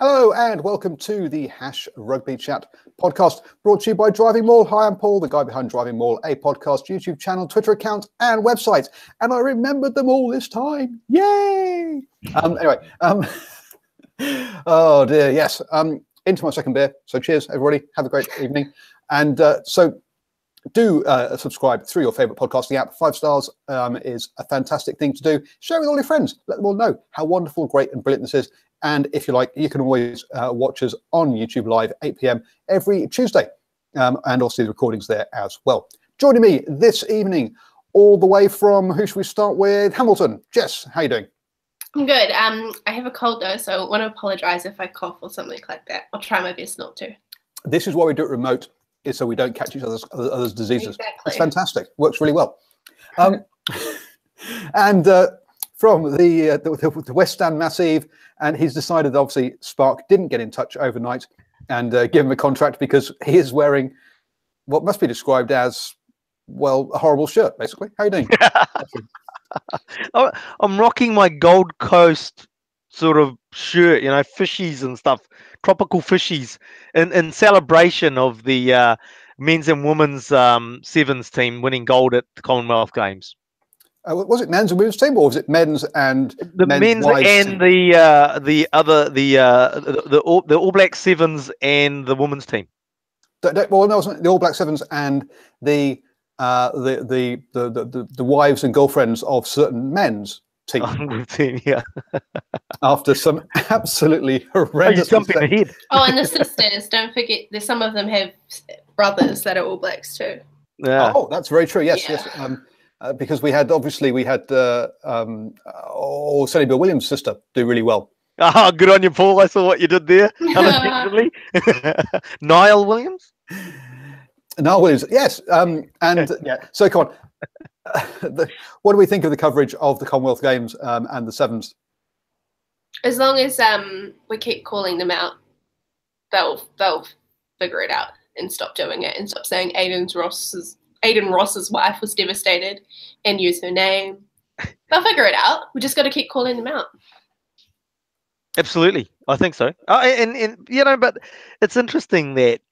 Hello and welcome to the Rugby Chat podcast, brought to you by DrivingMaul. Hi, I'm Paul, the guy behind DrivingMaul, a podcast, YouTube channel, Twitter account, and website. And I remembered them all this time. Yay! Oh dear, yes. Into my second beer. So cheers, everybody. Have a great evening. And do subscribe through your favourite podcasting app. 5 stars is a fantastic thing to do. Share with all your friends. Let them all know how wonderful, great, and brilliant this is. And if you like, you can always watch us on YouTube Live, 8 p.m. every Tuesday. And also the recordings there as well. Joining me this evening, all the way from, who should we start with? Hamilton. Jess, how you doing? I'm good. I have a cold though, so I want to apologise if I cough or something like that. I'll try my best not to. This is why we do it remote, is so we don't catch each other's diseases. Exactly. It's fantastic. Works really well. And from the West Stand Massive, and he's decided, obviously, Spark didn't get in touch overnight and give him a contract because he is wearing what must be described as, well, a horrible shirt, basically. How are you doing? I'm rocking my Gold Coast sort of shirt, you know, fishies and stuff, tropical fishies, in celebration of the men's and women's sevens team winning gold at the Commonwealth Games. Was it men's and women's team, or was it men's and the men's and team? the All Black Sevens and the women's team? Well, no, it wasn't the All Black Sevens and the wives and girlfriends of certain men's team. Yeah. After some absolutely horrendous jumping ahead. Oh, and the sisters. Don't forget, some of them have brothers that are All Blacks too. Yeah. Oh, that's very true. Yes, yeah. Yes. Because we had Sonny Bill Williams' sister do really well. Ah, good on you, Paul. I saw what you did there. Unintentionally. Niall Williams. Niall Williams, yes. Yeah. So come on. What do we think of the coverage of the Commonwealth Games and the Sevens? As long as we keep calling them out, they'll figure it out and stop doing it and stop saying Aiden Ross's wife was devastated and use her name. They'll figure it out. We just got to keep calling them out. Absolutely, I think so. And you know, but it's interesting that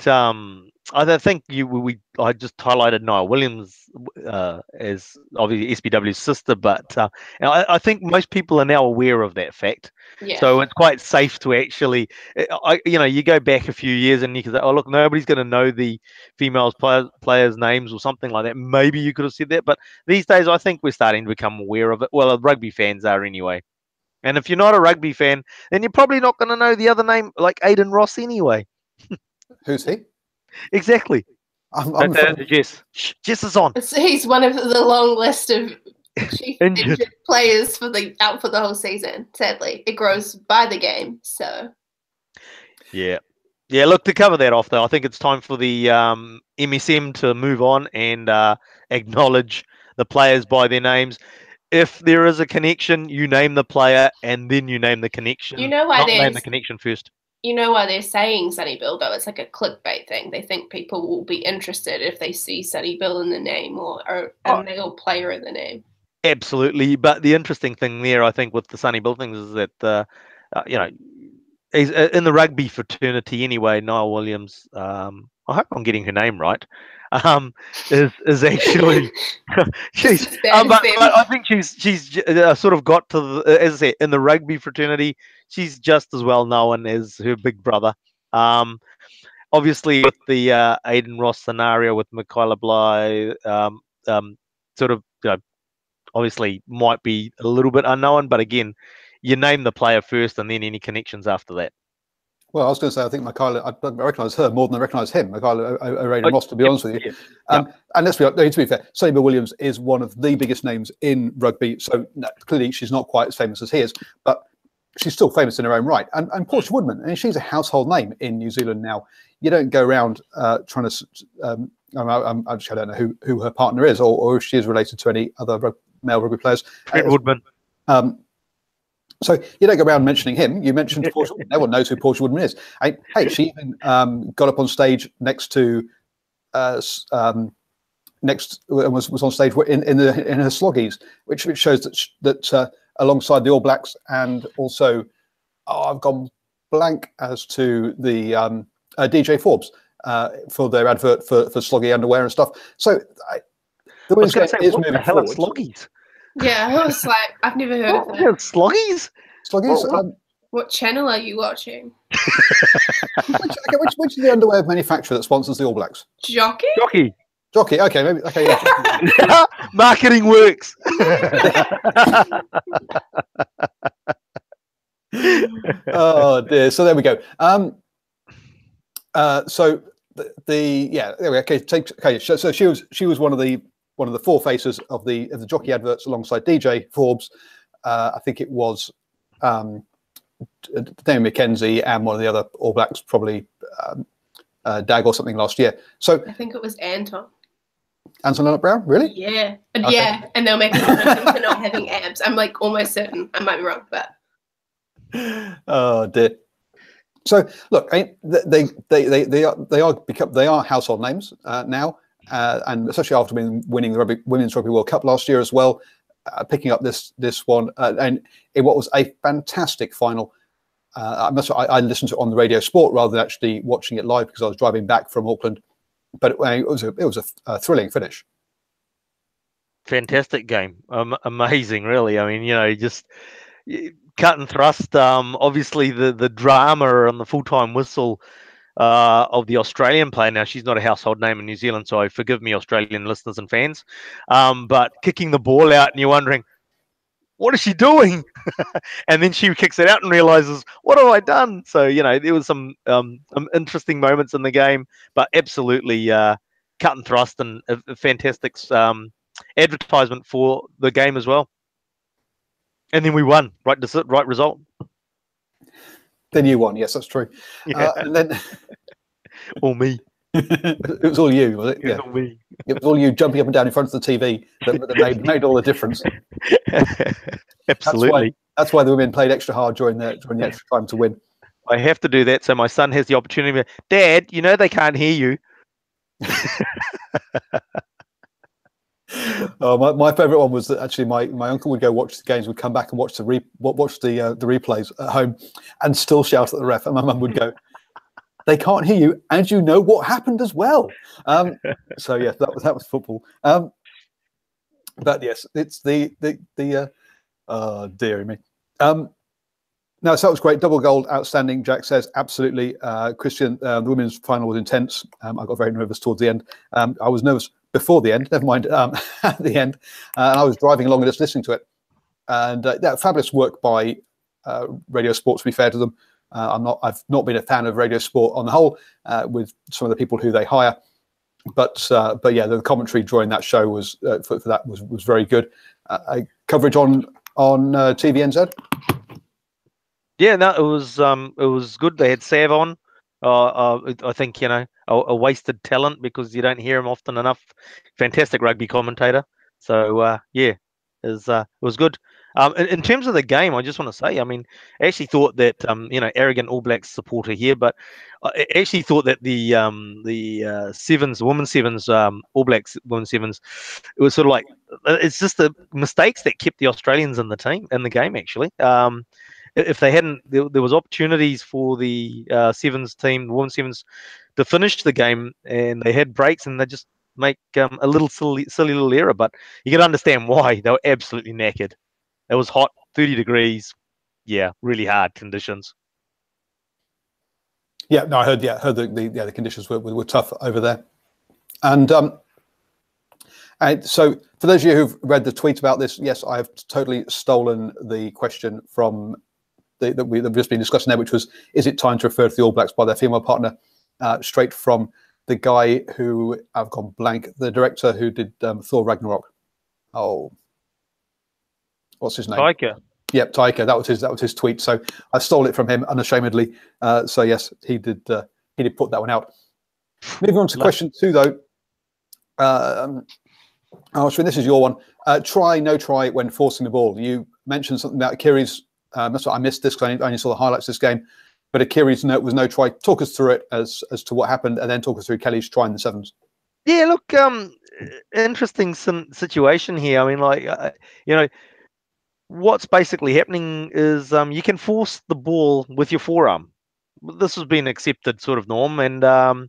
I think I just highlighted Niall Williams as obviously SBW's sister, but I think most people are now aware of that fact. Yeah. So it's quite safe to actually, you go back a few years and you can say, oh look, nobody's going to know the females players' names or something like that. Maybe you could have said that, but these days I think we're starting to become aware of it. Well, rugby fans are anyway. And if you're not a rugby fan, then you're probably not going to know the other name, like Aiden Ross, anyway. Who's he? Exactly. Jess is on. He's one of the long list of chief injured players out for the whole season. Sadly, it grows by the game. So. Yeah. Look, to cover that off, though, I think it's time for the MSM to move on and acknowledge the players by their names. If there is a connection, you name the player and then you name the connection. You know why name the connection first. You know why they're saying Sonny Bill, though? It's like a clickbait thing. They think people will be interested if they see Sonny Bill in the name or a male player in the name. Absolutely. But the interesting thing there, I think, with the Sonny Bill things is that, he's in the rugby fraternity anyway. Niall Williams, I hope I'm getting her name right, is actually but I think she's sort of got to as I say, in the rugby fraternity, she's just as well known as her big brother. Obviously with the Aiden Ross scenario with Michaela Bly, obviously might be a little bit unknown, but again, you name the player first and then any connections after that. Well, I was going to say, I think Michaela, I recognise her more than I recognise him, Michaela Aiden Ross, to be honest with you. And to be fair, Sonny Bill Williams is one of the biggest names in rugby, so clearly she's not quite as famous as he is, but she's still famous in her own right. And Portia Woodman, I mean, she's a household name in New Zealand now. You don't go around trying to, I don't know who her partner is or if she is related to any other male rugby players. Woodman. So you don't go around mentioning him. You mentioned Portia. No one knows who Portia Woodman is. Hey, she even got up on stage next to was on stage in her sloggies, which shows that alongside the All Blacks and also I've gone blank as to the DJ Forbes for their advert for sloggy underwear and stuff. So the women's game is what the moving hell are forward. sloggies? Yeah, I was like, I've never heard of that. Sloggies? Sloggies. What channel are you watching? Which is the underwear manufacturer that sponsors the All Blacks? Jockey? Jockey. Okay, maybe. Okay. Yeah. Marketing works. Oh dear. So there we go. So there we go. Okay. So she was one of the four faces of the jockey adverts alongside DJ Forbes. I think it was Damian McKenzie and one of the other All Blacks, probably Dag or something last year. So I think it was Anton Leonard-Brown, really? Yeah. Okay. Yeah, and they'll make it for not having abs. I'm like almost certain. I might be wrong, but oh dear. So look, they are household names now, and especially after winning the Women's Rugby World Cup last year as well, picking up this one, and in what was a fantastic final. I listened to it on the Radio Sport rather than actually watching it live because I was driving back from Auckland. But it was a thrilling finish. Fantastic game, amazing, really. I mean, just cut and thrust. Obviously, the drama on the full-time whistle of the Australian player. Now, she's not a household name in New Zealand, so forgive me, Australian listeners and fans. But kicking the ball out, and you're wondering, what is she doing? And then she kicks it out and realizes, what have I done? So, there was some interesting moments in the game, but absolutely cut and thrust and a fantastic advertisement for the game as well. And then we won. Right result. Then you won. Yes, that's true. Yeah. And then all me. It was all you, was it? It was all me. It was all you jumping up and down in front of the TV that made all the difference. Absolutely. That's why the women played extra hard during the extra time to win. I have to do that so my son has the opportunity. Dad, they can't hear you. My favourite one was that actually my uncle would go watch the games, would come back and watch the replays at home, and still shout at the ref, and my mum would go, "They can't hear you, and you know what happened as well." So yes, that was football. But yes, it's the dearie me. No, so that was great. Double gold, outstanding. Jack says absolutely. Christian, the women's final was intense. I got very nervous towards the end. I was nervous before the end. Never mind at the end. And I was driving along and just listening to it. And fabulous work by Radio Sport. To be fair to them, I've not been a fan of Radio Sport on the whole, with some of the people who they hire. But yeah, the commentary during that show was for that was very good. Coverage on TVNZ. Yeah, no, it was good. They had Sav on. I think a wasted talent because you don't hear him often enough. Fantastic rugby commentator. So yeah, it was good. In terms of the game, I just want to say, I mean, I actually thought that arrogant All Blacks supporter here, but I actually thought that the sevens, women's sevens, All Blacks women's sevens, it was sort of like it's just the mistakes that kept the Australians in the game actually. If they hadn't, there was opportunities for the sevens team, the women's sevens, to finish the game, and they had breaks, and they just make a little silly little error. But you can understand why. They were absolutely knackered. It was hot, 30 degrees. Yeah, really hard conditions. Yeah, no, I heard the conditions were tough over there, and so for those of you who've read the tweet about this, yes, I have totally stolen the question from that we've just been discussing there, which was, is it time to refer to the All Blacks by their female partner? Straight from the guy who, I've gone blank, the director who did Thor Ragnarok. Oh, what's his name? Taika. Yep, Taika. That was his tweet. So I stole it from him unashamedly. So yes, he did put that one out. Moving on to question 2, though. Ashwin, this is your one. Try, no try when forcing the ball. You mentioned something about Kiri's. That's what I missed this because I only saw the highlights of this game. But Akiri's note was no try. Talk us through it as to what happened, and then talk us through Kelly's try in the sevens. Yeah, look, interesting situation here. I mean, what's basically happening is you can force the ball with your forearm. this has been accepted sort of norm, and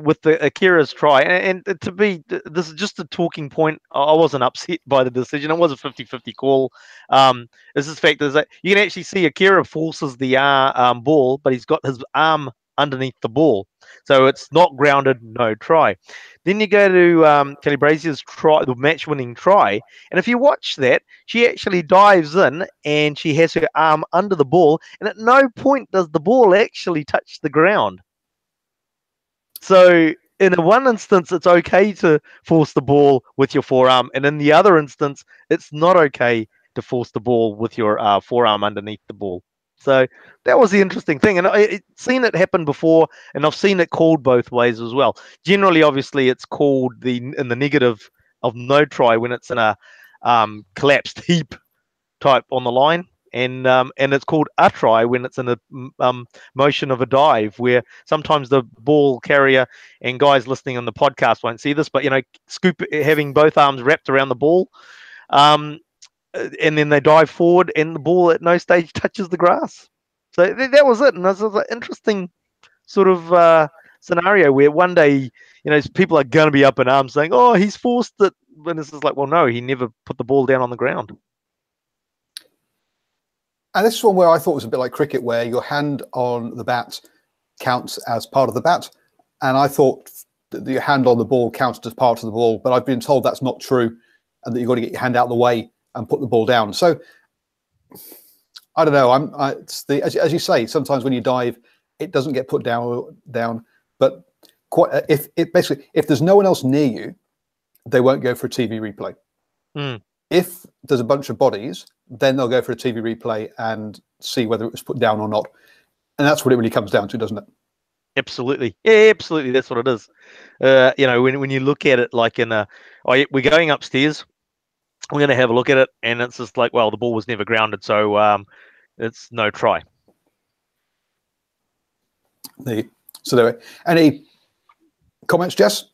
with the Akira's try, and to be, this is just a talking point. I wasn't upset by the decision. It was a 50-50 call. Is this fact is that you can actually see Akira forces the ball, but he's got his arm underneath the ball, so it's not grounded, no try. Then you go to Kelly Brazier's try, the match-winning try, and if you watch that, she actually dives in and she has her arm under the ball, and at no point does the ball actually touch the ground. So in one instance, it's okay to force the ball with your forearm, and in the other instance, it's not okay to force the ball with your forearm underneath the ball. So that was the interesting thing, and I've seen it happen before, and I've seen it called both ways as well. Generally, obviously, it's called in the negative of no try when it's in a collapsed heap type on the line, and it's called a try when it's in a motion of a dive, where sometimes the ball carrier, and guys listening on the podcast won't see this, but having both arms wrapped around the ball, and then they dive forward, and the ball at no stage touches the grass. So that was it, and this was an interesting sort of scenario where one day, people are going to be up in arms saying, "Oh, he's forced it," and this is like, well, no, he never put the ball down on the ground. And this is one where I thought was a bit like cricket, where your hand on the bat counts as part of the bat, and I thought that your hand on the ball counted as part of the ball, but I've been told that's not true, and that you've got to get your hand out of the way and put the ball down. So I don't know. As you say, sometimes when you dive, it doesn't get put down. But if there's no one else near you, they won't go for a TV replay. If there's a bunch of bodies, then they'll go for a TV replay and see whether it was put down or not. And that's what it really comes down to, doesn't it? Absolutely. Yeah, absolutely. That's what it is. When you look at it like we're going upstairs, we're going to have a look at it, and it's just like, well, the ball was never grounded, so it's no try. So there. Any comments, Jess?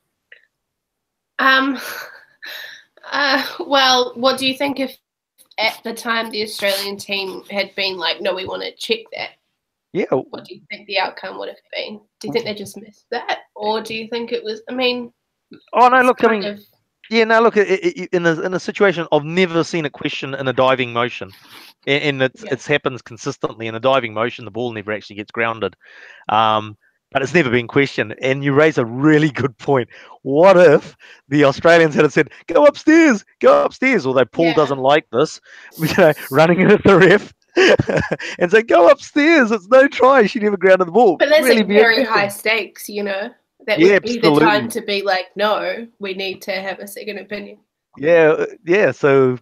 Well, what do you think if at the time the Australian team had been like, no, we want to check that? Yeah. What do you think the outcome would have been? Do you think they just missed that? Or do you think it was, Oh, no, look, yeah, no, look, in a situation, I've never seen a question in a diving motion. And it happens consistently in a diving motion. The ball never actually gets grounded. But it's never been questioned. And you raise a really good point. What if the Australians had said, go upstairs, although Paul doesn't like this, running in at the ref and say, go upstairs, it's no try, she never grounded the ball. But that's really very high stakes, That would be the time to be like, no, we need to have a second opinion. Yeah. So,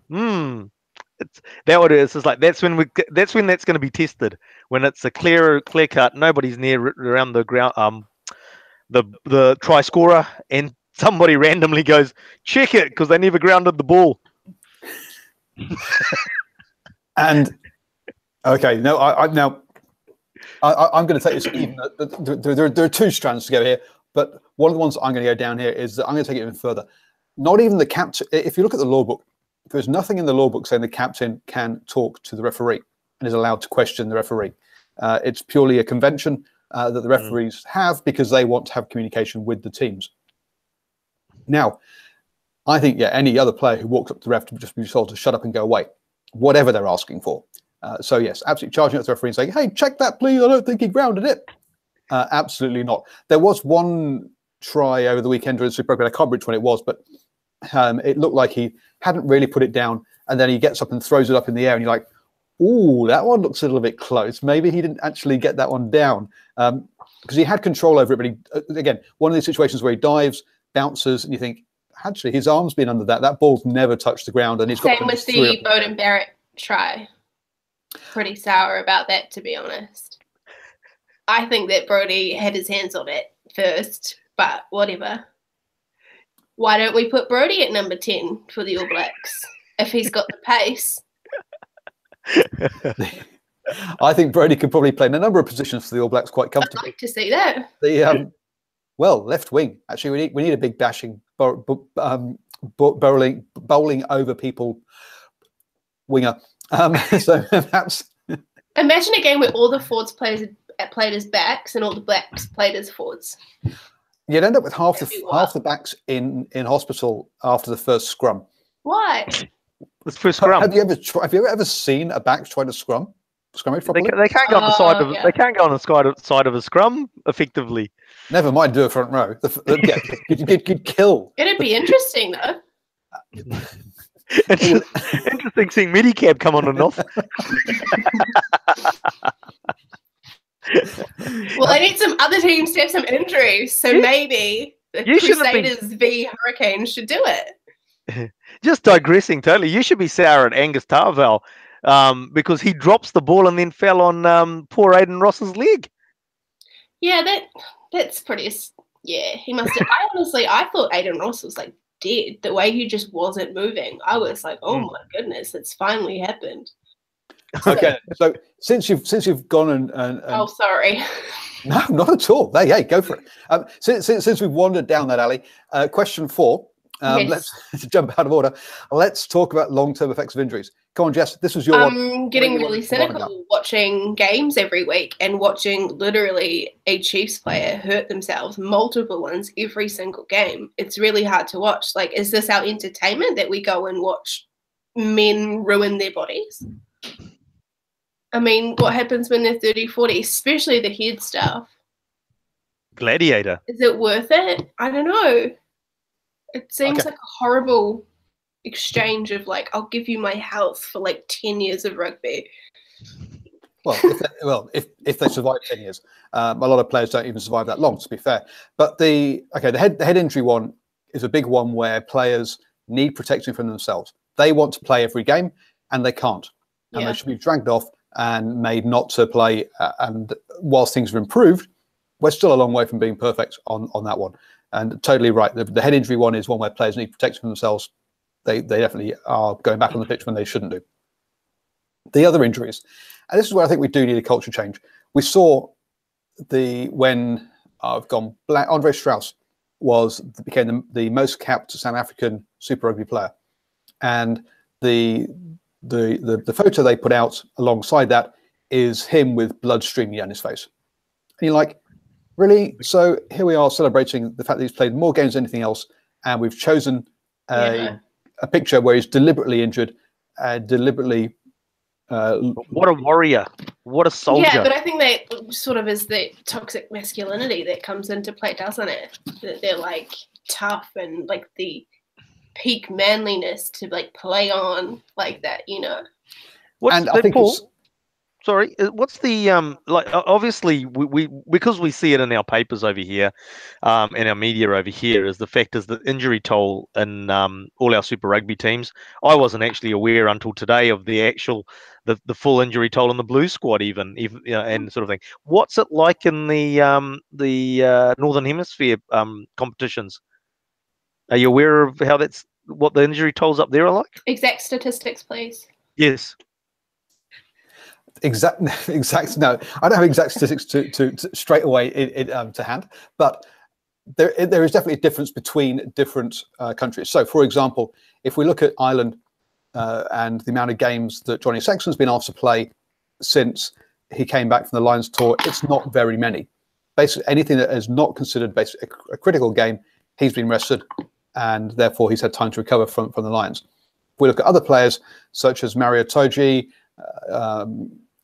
it's just like that's when that's going to be tested, when it's a clear cut, nobody's near around the ground, the try scorer, and somebody randomly goes, check it, because they never grounded the ball. And okay, no, I'm going to take this even. There are two strands to go here. But one of the ones that I'm going to go down here is that I'm going to take it even further. Not even the captain. If you look at the law book, there's nothing in the law book saying the captain can talk to the referee and is allowed to question the referee. It's purely a convention that the referees have because they want to have communication with the teams. Now, I think, any other player who walks up to the ref to just be told to shut up and go away, whatever they're asking for. So, yes, absolutely charging up to the referee and saying, hey, check that, please. I don't think he grounded it. Absolutely not. There was one try over the weekend during the Super Rugby. I can't remember which one it was, but it looked like he hadn't really put it down, and then he gets up and throws it up in the air, and you're like, ooh, that one looks a little bit close. Maybe he didn't actually get that one down because he had control over it. But again, one of these situations where he dives, bounces, and you think, actually, his arm's been under that. That ball's never touched the ground. And he's got same with the Bowden Barrett try. Pretty sour about that, to be honest. I think that Brodie had his hands on it first, but whatever. Why don't we put Brodie at number 10 for the All Blacks if he's got the pace? I think Brodie could probably play in a number of positions for the All Blacks quite comfortably. I'd like to see that. Left wing. Actually, we need a big bashing, bowling over people winger. So perhaps. Imagine a game where all the forwards players played as backs and all the blacks played as forwards. You'd end up with half the backs in hospital after the first scrum. Why? The first scrum. Have you ever seen a back try to scrummage properly? They can't go on the side of they can't go on the side of a scrum effectively. Never mind do a front row. You'd kill. It'd be interesting though. Interesting seeing Medicab come on and off. Well, I need some other teams to have some injuries, so maybe the Crusaders v Hurricanes should do it. Just digressing totally. You should be sour at Angus Tarvell because he drops the ball and then fell on poor Aidan Ross's leg. Yeah, that's pretty. Yeah, he must have. I thought Aidan Ross was like dead. The way he just wasn't moving, I was like, oh my goodness, it's finally happened. Okay, so since you've gone and oh, sorry. No, not at all. Hey, go for it. Since we've wandered down that alley, question 4. Yes. Let's jump out of order. Let's talk about long-term effects of injuries. Come on, Jess. This was your one. I'm getting really cynical watching games every week and watching literally a Chiefs player hurt themselves, multiple ones every single game. It's really hard to watch. Like, is this our entertainment that we go and watch men ruin their bodies? I mean, what happens when they're 30, 40, especially the head stuff? Gladiator. Is it worth it? I don't know. It seems like a horrible exchange of like, I'll give you my health for like 10 years of rugby. Well, if they survive 10 years, a lot of players don't even survive that long, to be fair. But the head injury one is a big one where players need protection from themselves. They want to play every game and they can't, and they should be dragged off and made not to play. And whilst things have improved, we're still a long way from being perfect on that one. And totally right. The head injury one is one where players need protection from themselves. They definitely are going back on the pitch when they shouldn't do. The other injuries, and this is where I think we do need a culture change. We saw when I've gone black. Andre Strauss became the most capped South African Super Rugby player, and the photo they put out alongside that is him with blood streaming down his face. And you're like, really? So here we are celebrating the fact that he's played more games than anything else, and we've chosen a picture where he's deliberately injured, deliberately. What a warrior! What a soldier! Yeah, but I think that sort of is the toxic masculinity that comes into play, doesn't it? That they're like tough and like the peak manliness to like play on like that, you know. I think sorry, what's the like? Obviously, we because we see it in our papers over here, and our media over here, is the fact is the injury toll in all our Super Rugby teams. I wasn't actually aware until today of the actual the full injury toll in the Blue squad, even and sort of thing. What's it like in the Northern Hemisphere competitions? Are you aware of what the injury tolls up there are like? Exact statistics, please. Yes. Exact. No, I don't have exact statistics to straight away to hand, but there is definitely a difference between different countries. So, for example, if we look at Ireland and the amount of games that Johnny Sexton's been asked to play since he came back from the Lions tour, it's not very many. Basically, anything that is not considered basically a critical game, he's been rested, and therefore he's had time to recover from the Lions. If we look at other players such as Mario Toji,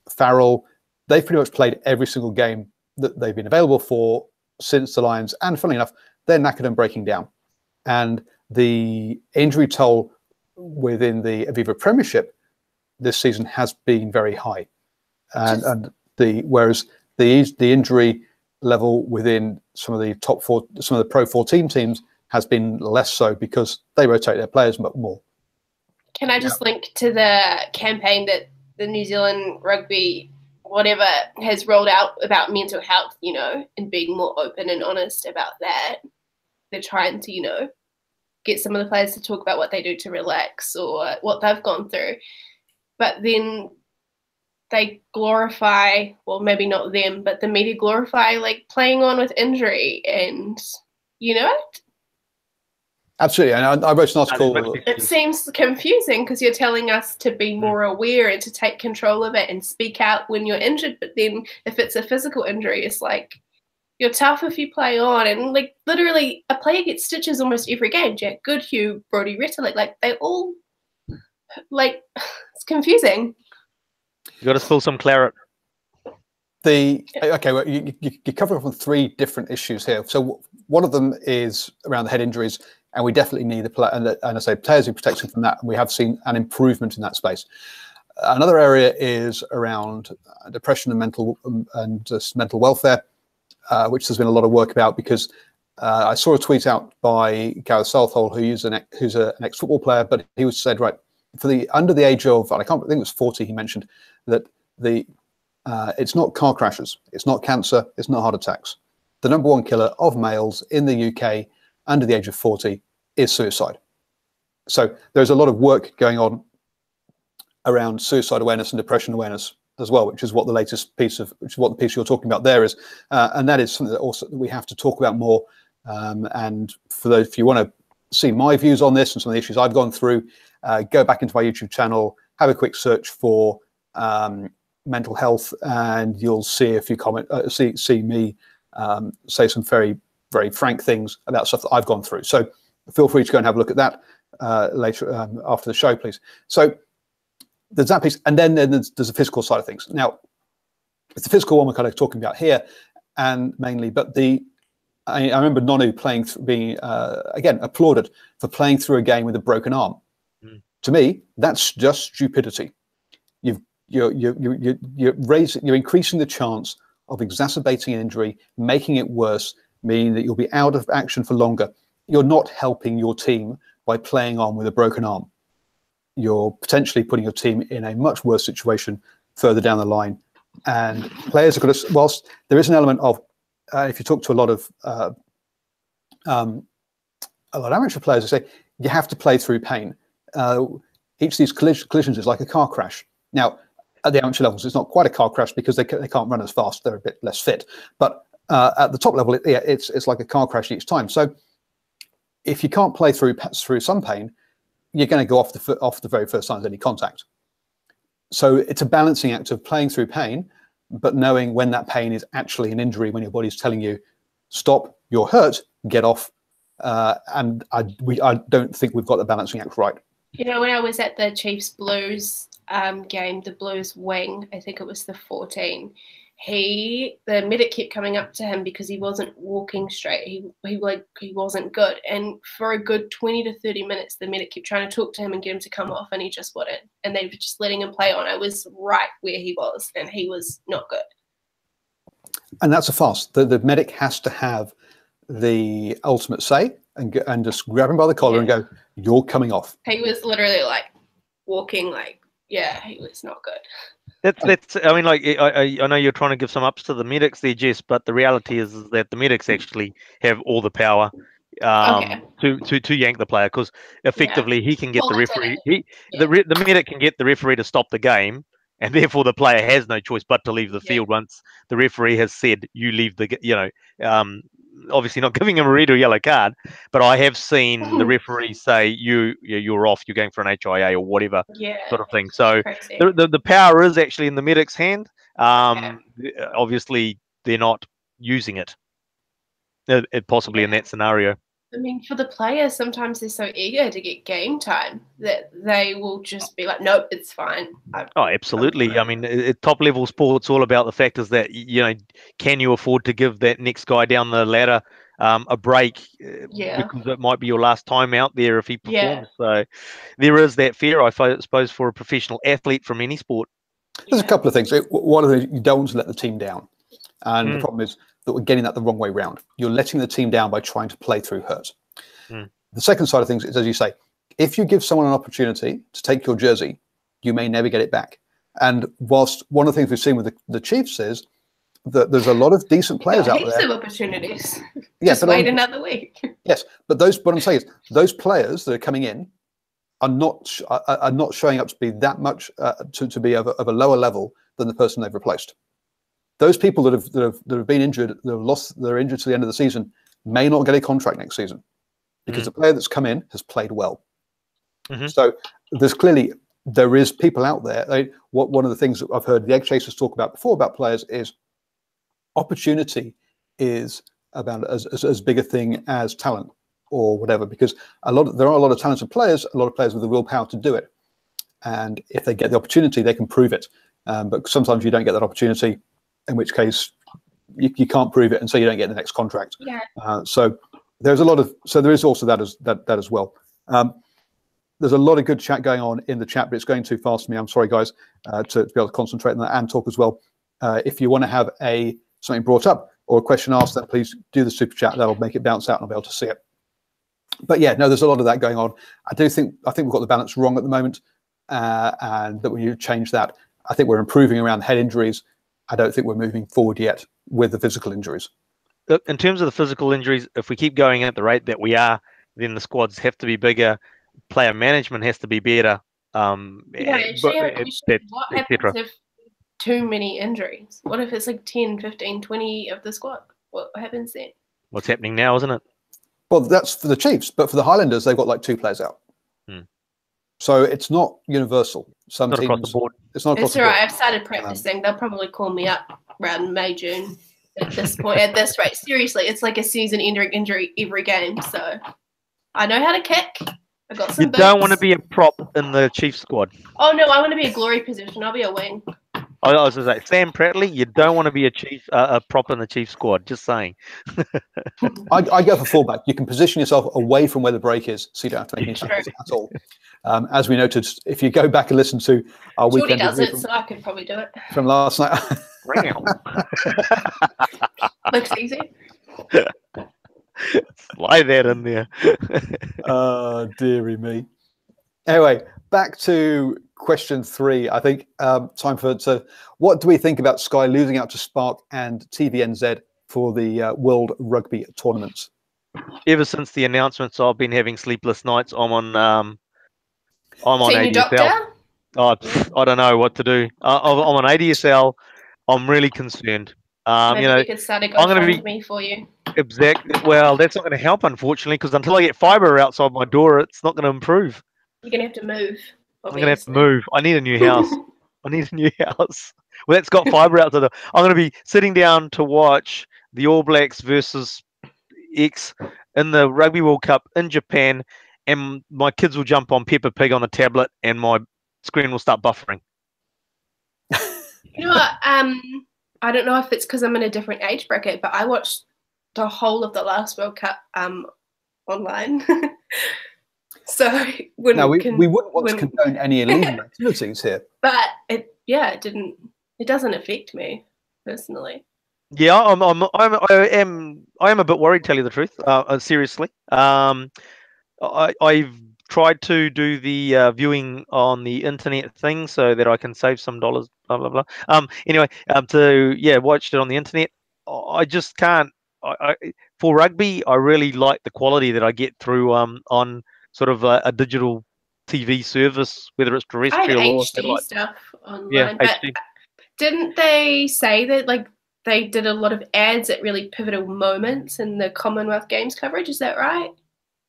Farrell, they've pretty much played every single game that they've been available for since the Lions, and funnily enough, they're knackered and breaking down. And the injury toll within the Aviva Premiership this season has been very high, whereas the injury level within some of the top 4, some of the Pro 14 teams has been less so because they rotate their players more. Can I just link to the campaign that the New Zealand Rugby whatever has rolled out about mental health, you know, and being more open and honest about that? They're trying to, you know, get some of the players to talk about what they do to relax or what they've gone through. But then they glorify, well, maybe not them, but the media glorify like playing on with injury and, you know. Absolutely, and I wrote an article. It seems confusing because you're telling us to be more aware and to take control of it and speak out when you're injured. But then if it's a physical injury, it's like you're tough if you play on. And like literally a player gets stitches almost every game. Jack Goodhue, Brodie Retallick, like they all like it's confusing. You got to spill some claret. Okay, well, you cover off on 3 different issues here. So one of them is around the head injuries, and we definitely need the player, and I say players who protect from that, and we have seen an improvement in that space. Another area is around depression and mental welfare, which there's been a lot of work about, because I saw a tweet out by Gareth Southall, who's an ex-football player, but he said, right, for the under the age of, I think it was 40, he mentioned that it's not car crashes, it's not cancer, it's not heart attacks. The #1 killer of males in the UK under the age of 40 is suicide. So there's a lot of work going on around suicide awareness and depression awareness as well, which is what the latest piece of, which is what the piece you're talking about there is, and that is something that also we have to talk about more. And for those, if you want to see my views on this and some of the issues I've gone through, go back into my YouTube channel, have a quick search for mental health, and you'll see a few see me say some very, very frank things about stuff that I've gone through. So feel free to go and have a look at that later after the show, please. So there's that piece, and then there's the physical side of things. Now, it's the physical one we're kind of talking about here, and mainly, but I remember Nonu being again applauded for playing through a game with a broken arm. To me, that's just stupidity. You're increasing the chance of exacerbating an injury, making it worse, meaning that you'll be out of action for longer. You're not helping your team by playing on with a broken arm. You're potentially putting your team in a much worse situation further down the line. And players are going to, whilst there is an element of, if you talk to a lot of amateur players, they say you have to play through pain. Each of these collisions is like a car crash. Now, at the amateur levels, it's not quite a car crash because they can't run as fast. They're a bit less fit. But at the top level, it's like a car crash each time. So if you can't play through some pain, you're going to go off the very first sign of any contact. So it's a balancing act of playing through pain, but knowing when that pain is actually an injury, when your body's telling you, stop, you're hurt, get off. And I don't think we've got the balancing act right. You know, when I was at the Chiefs Blues game, the Blues wing, I think it was the 14, the medic kept coming up to him because he wasn't walking straight. He wasn't good. And for a good 20 to 30 minutes, the medic kept trying to talk to him and get him to come off, and he just wouldn't. And they were just letting him play on. I was right where he was, and he was not good. And that's a farce. The medic has to have the ultimate say and just grab him by the collar and go, you're coming off. He was literally like walking like, yeah, he was not good. That's. I mean, like I know you're trying to give some ups to the medics there, Jess, but the reality is that the medics actually have all the power to yank the player, because effectively he can get the referee. The medic can get the referee to stop the game, and therefore the player has no choice but to leave the field once the referee has said you leave the. Obviously not giving him a red or yellow card, but I have seen the referee say you're off, you're going for an HIA or whatever sort of thing. So the power is actually in the medic's hand. Obviously they're not using it possibly in that scenario. I mean, for the players, sometimes they're so eager to get game time that they will just be like, nope, it's fine. Oh, absolutely. I mean, top level sports, all about the fact is that, can you afford to give that next guy down the ladder a break because it might be your last time out there if he performs. So there is that fear, I suppose, for a professional athlete from any sport. There's a couple of things. One of the, you don't want to let the team down. And the problem is that we're getting that the wrong way round. You're letting the team down by trying to play through hurt. The second side of things is, as you say, if you give someone an opportunity to take your jersey, you may never get it back. And whilst one of the things we've seen with the Chiefs is that there's a lot of decent players out there. Heaps of opportunities. Yes, just wait another week. Yes, but what I'm saying is those players that are coming in are not showing up to be that much to be of a lower level than the person they've replaced. Those people that have been injured, that are injured to the end of the season, may not get a contract next season. because the player that's come in has played well. Mm-hmm. So there is people out there. One of the things that I've heard the Egg Chasers talk about before about players is opportunity is about as big a thing as talent or whatever, because there are a lot of talented players, a lot of players with the willpower to do it, and if they get the opportunity, they can prove it. But sometimes you don't get that opportunity, in which case you can't prove it, and so you don't get the next contract. Yeah. So there is also that as well. There's a lot of good chat going on in the chat, but it's going too fast for me. I'm sorry, guys, to be able to concentrate on that and talk as well. If you want to have something brought up or a question asked, then please do the super chat. That'll make it bounce out and I'll be able to see it. But yeah, no, there's a lot of that going on. I think we've got the balance wrong at the moment, and that when you change that, I think we're improving around head injuries. I don't think we're moving forward yet with the physical injuries. In terms of the physical injuries, if we keep going at the rate that we are, then the squads have to be bigger. Player management has to be better. What happens if too many injuries? What if it's like 10, 15, 20 of the squad? What happens then? What's happening now, isn't it? Well, that's for the Chiefs, but for the Highlanders, they've got like 2 players out. So it's not universal. Some not teams, across the board. It's not across the board. It's all right. I've started practicing. They'll probably call me up around May, June at this point, at this rate. Seriously, it's like a season-ending injury every game. So I know how to kick. I've got some You don't want to be a prop in the Chiefs squad. Oh, no, I want to be a glory position. I'll be a wing. I was going to say, Sam Prattley, you don't want to be a prop in the Chiefs squad. Just saying. I go for fullback. You can position yourself away from where the break is, so you don't have to make any tackles at all. As we noted, if you go back and listen to our weekend does it, so I could probably do it from last night. Looks easy. Slide that in there. Dearie me. Anyway, back to question 3. I think time for what do we think about Sky losing out to Spark and TVNZ for the World Rugby tournaments? Ever since the announcements, I've been having sleepless nights. I'm on ADSL. I don't know what to do. I'm on ADSL. I'm really concerned. Maybe you could start a GoFundMe for you. Exactly. Well, that's not going to help, unfortunately, because until I get fibre outside my door, it's not going to improve. You're going to have to move. Obviously. I'm going to have to move. I need a new house. I need a new house. Well, that's got fibre outside the door. I'm going to be sitting down to watch the All Blacks versus X in the Rugby World Cup in Japan, and my kids will jump on Peppa Pig on the tablet, and my screen will start buffering. You know what? I don't know if it's because I'm in a different age bracket, but I watched the whole of the last World Cup online. So we wouldn't want to condone any illegal activities here. But it doesn't affect me personally. Yeah, I am a bit worried, to tell you the truth. Seriously, I've tried to do the viewing on the internet thing so that I can save some dollars. Blah blah blah. Anyway, watched it on the internet. I just can't. For rugby, I really like the quality that I get through on sort of a digital TV service, whether it's terrestrial or HD stuff online. Yeah, but HD. Didn't they say that like they did a lot of ads at really pivotal moments in the Commonwealth Games coverage? Is that right?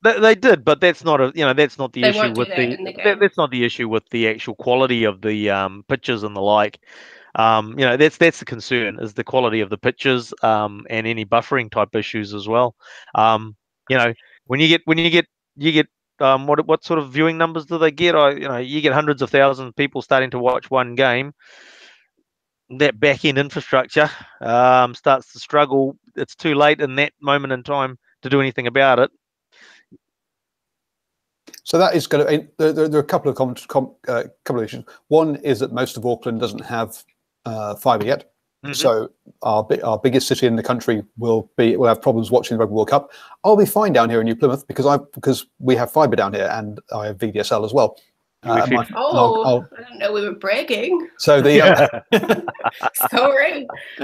They did, but that's not that's not the they issue won't with do that in the game. that's not the issue with the actual quality of the pictures and the like. That's the concern, is the quality of the pictures and any buffering type issues as well. When you get what sort of viewing numbers do they get? You get hundreds of thousands of people starting to watch one game. That back end infrastructure starts to struggle. It's too late in that moment in time to do anything about it. So that is going to. There are a couple of issues. One is that most of Auckland doesn't have fibre yet, so our biggest city in the country will have problems watching the Rugby World Cup. I'll be fine down here in New Plymouth because we have fibre down here and I have VDSL as well. I didn't know we were bragging. So sorry.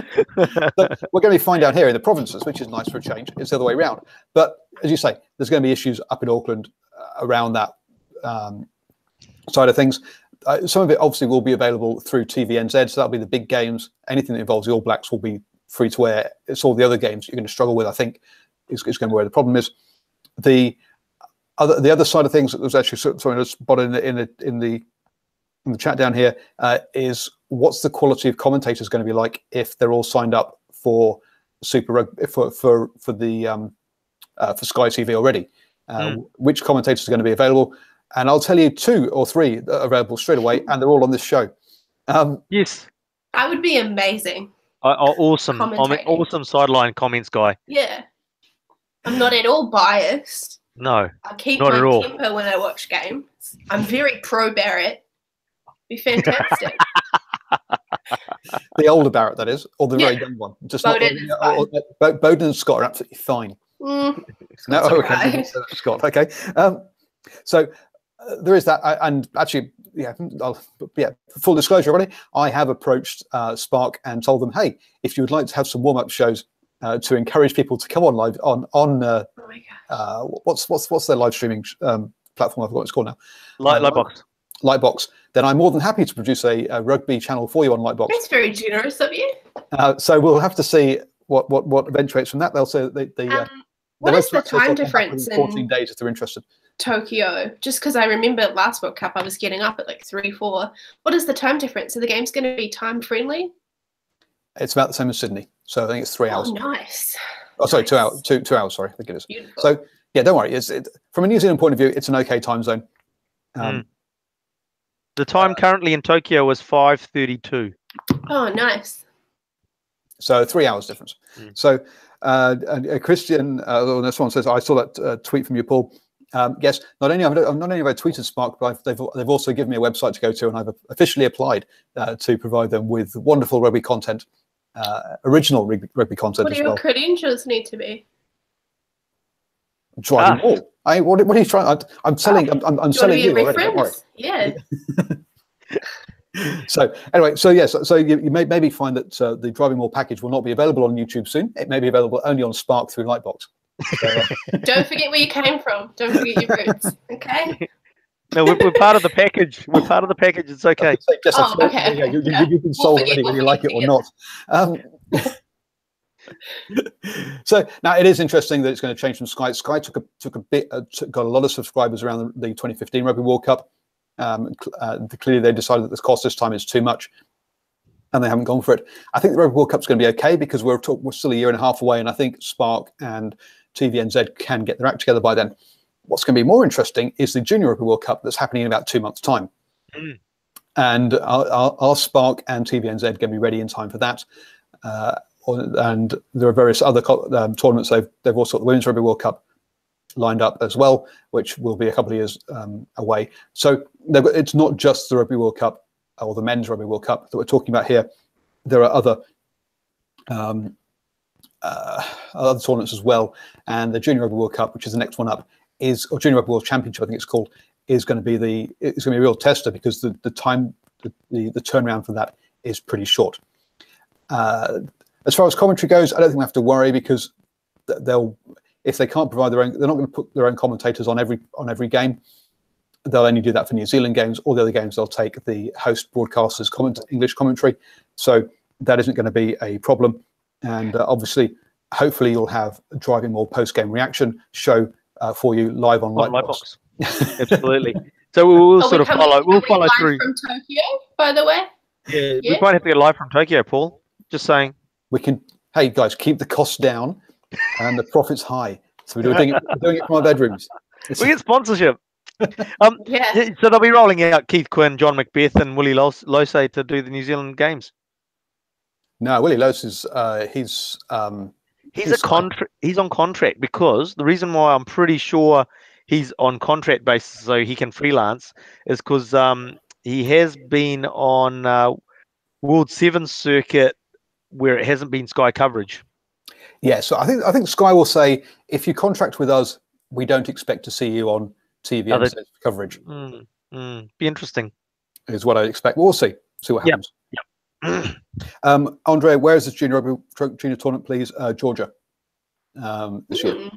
So we're going to be fine down here in the provinces, which is nice for a change. It's the other way around. But as you say, there's going to be issues up in Auckland around that side of things. Some of it obviously will be available through TVNZ, so that'll be the big games. Anything that involves the All Blacks will be free to air. It's all the other games you're going to struggle with, I think, is going to be where the problem is. The the other side of things that was actually sorry, I spotted in the chat down here is what's the quality of commentators going to be like if they're all signed up for Super Rugby for Sky TV already? Which commentators are going to be available? And I'll tell you 2 or 3 that are available straight away, and they're all on this show. Yes, I would be amazing. Awesome. I'm an awesome sideline comments guy. Yeah, I'm not at all biased. No, I keep not my at all. temper when I watch games. I'm very pro Barrett. Be fantastic. The older Barrett, that is, or the very young one. Just Bowden Bowden and Scott are absolutely fine. No, okay, right. Scott. Okay, so there is that, and actually, full disclosure, everybody, I have approached Spark and told them, hey, if you would like to have some warm-up shows to encourage people to come on live on what's their live streaming platform? I forgot what it's called now. Lightbox. Lightbox. Then I'm more than happy to produce a rugby channel for you on Lightbox. That's very generous of you. So we'll have to see what eventuates from that. They'll say what is the time difference in 14 days if they're interested. Tokyo? Just because I remember last World Cup, I was getting up at like 3-4. What is the time difference? Are the games going to be time friendly? It's about the same as Sydney, so I think it's 3 hours. Oh, nice. Oh, sorry, 2 hours. 2 hours. Sorry, I think it is. Beautiful. So yeah, don't worry. From a New Zealand point of view, it's an okay time zone. The time currently in Tokyo is 5:32. Oh, nice. So 3 hours difference. So Christian, this one says, I saw that tweet from you, Paul. Yes, not only have I tweeted Spark, but they've also given me a website to go to, and I've officially applied to provide them with wonderful rugby content, original rugby content as well. What do your credentials need to be? DrivingMaul. What are you trying? I'm selling. I'm selling you already. Don't worry. Yeah. So anyway, so yes, so you may maybe find that the DrivingMaul package will not be available on YouTube soon. It may be available only on Spark through Lightbox. So, don't forget where you came from. Don't forget your roots. Okay. No, we're part of the package. We're part of the package. It's okay. Okay. Yeah, you've been sold already, whether you like it or not. So now it is interesting that it's going to change from Sky. Sky got a lot of subscribers around the 2015 Rugby World Cup. Clearly, they decided that the cost this time is too much, and they haven't gone for it. I think the Rugby World Cup is going to be okay because we're still a year and a half away, and I think Spark and TVNZ can get their act together by then. What's going to be more interesting is the Junior Rugby World Cup that's happening in about 2 months' time. And our Spark and TVNZ going to be ready in time for that. And there are various other tournaments. They've also got the Women's Rugby World Cup lined up as well, which will be a couple of years away. So it's not just the Rugby World Cup or the Men's Rugby World Cup that we're talking about here. There are other tournaments as well, and the Junior Rugby World Cup, which is the next one up, or Junior Rugby World Championship, I think it's called, is going to be a real tester because the turnaround for that is pretty short. As far as commentary goes, I don't think we have to worry because if they can't provide their own, they're not going to put their own commentators on every game. They'll only do that for New Zealand games. All the other games, they'll take the host broadcasters' English commentary. So that isn't going to be a problem. And obviously, hopefully, you'll have a DrivingMaul post-game reaction show for you live on Lightbox. Absolutely. So we'll sort of follow. We'll follow through from Tokyo, by the way. Yeah, we might have to get live from Tokyo, Paul. Just saying. We can. Hey guys, keep the costs down and the profits high. So we're doing it from our bedrooms. We get sponsorship. So they'll be rolling out Keith Quinn, John Macbeth, and Willie Lose to do the New Zealand games. No, Willie Lose is he's on contract because the reason why I'm pretty sure he's on contract basis so he can freelance is because he has been on World Sevens circuit where it hasn't been Sky coverage. Yeah, so I think Sky will say if you contract with us, we don't expect to see you on TV coverage. Be interesting. Is what I expect. We'll see what happens. Yep. Andre, where is the junior tournament, please? Georgia. This year.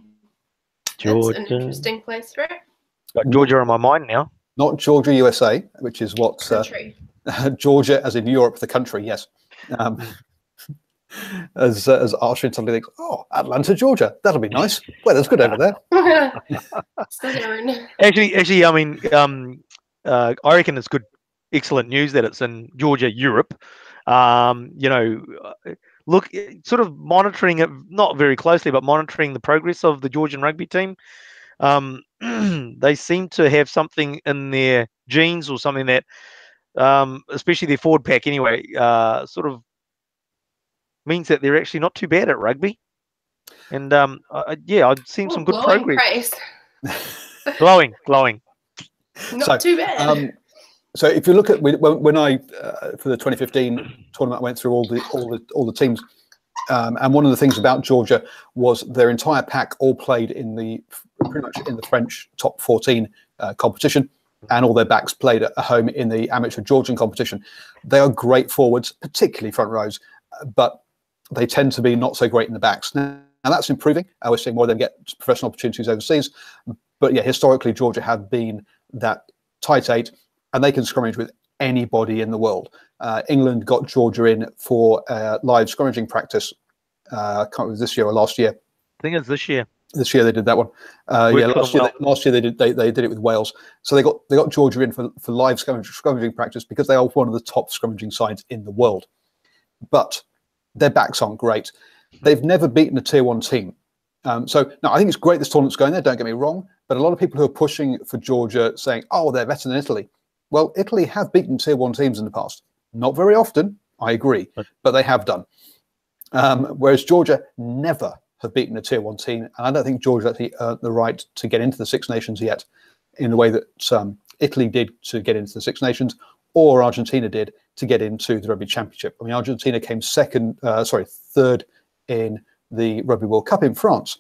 Georgia. That's an interesting place for it. Got Georgia on my mind now. Not Georgia, USA, which is what Country. Georgia, as in Europe, the country. Yes. as Arshin suddenly thinks, oh, Atlanta, Georgia, that'll be nice. Weather's good over there. Southern. Actually, I mean, I reckon it's good, excellent news that it's in Georgia, Europe. You know, look, sort of monitoring it, not very closely, but monitoring the progress of the Georgian rugby team. They seem to have something in their genes or something that, especially their forward pack anyway, sort of means that they're actually not too bad at rugby. And yeah, I've seen some good progress. Praise. Glowing. Not too bad. So if you look at when I for the 2015 tournament, I went through all the teams, and one of the things about Georgia was their entire pack all played pretty much in the French top 14 competition, and all their backs played at home in the amateur Georgian competition. They are great forwards, particularly front rows, but they tend to be not so great in the backs. Now that's improving. We're seeing more of them get professional opportunities overseas. But yeah, historically, Georgia have been that tight eight, and they can scrummage with anybody in the world. England got Georgia in for live scrummaging practice. I can't remember this year or last year. I think it's this year. This year they did that one. Yeah, last year they did it with Wales. So they got Georgia in for live scrummaging practice because they are one of the top scrummaging sides in the world. But their backs aren't great. They've never beaten a tier 1 team. So now I think it's great this tournament's going there, don't get me wrong, but a lot of people who are pushing for Georgia saying, oh, they're better than Italy. Well, Italy have beaten tier 1 teams in the past. Not very often, I agree, but they have done. Whereas Georgia never have beaten a tier 1 team, and I don't think Georgia actually earned the right to get into the Six Nations yet in the way that Italy did to get into the Six Nations, or Argentina did to get into the Rugby Championship. I mean, Argentina came third in the Rugby World Cup in France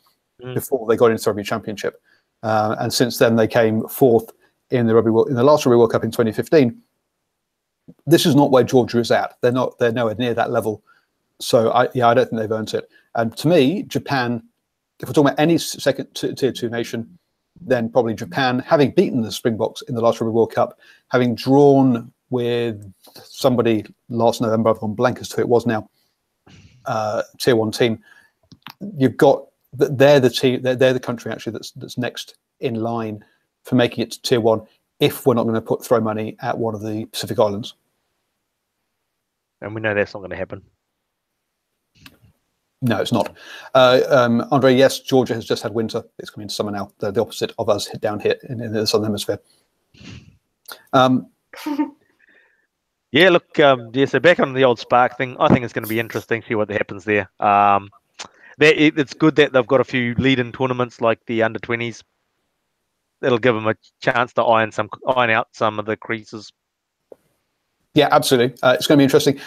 before they got into the Rugby Championship, and since then they came fourth in the last Rugby World Cup in 2015. This is not where Georgia is at. They're nowhere near that level. So I don't think they've earned it. And to me, Japan, if we're talking about any second tier 2 nation, then probably Japan, having beaten the Springboks in the last Rugby World Cup, having drawn with somebody last November, I've gone blank as to who it was now, tier 1 team. You've got they're the team, they're the country actually that's next in line for making it to tier 1 if we're not going to throw money at one of the Pacific Islands. And we know that's not going to happen. No, it's not. Andre, yes, Georgia has just had winter. It's coming into summer now. They're the opposite of us down here in the Southern Hemisphere. Yeah, look, so back on the old Spark thing, I think it's going to be interesting to see what happens there. It's good that they've got a few lead-in tournaments like the under-20s. It'll give them a chance to iron out some of the creases. Yeah, absolutely. It's going to be interesting.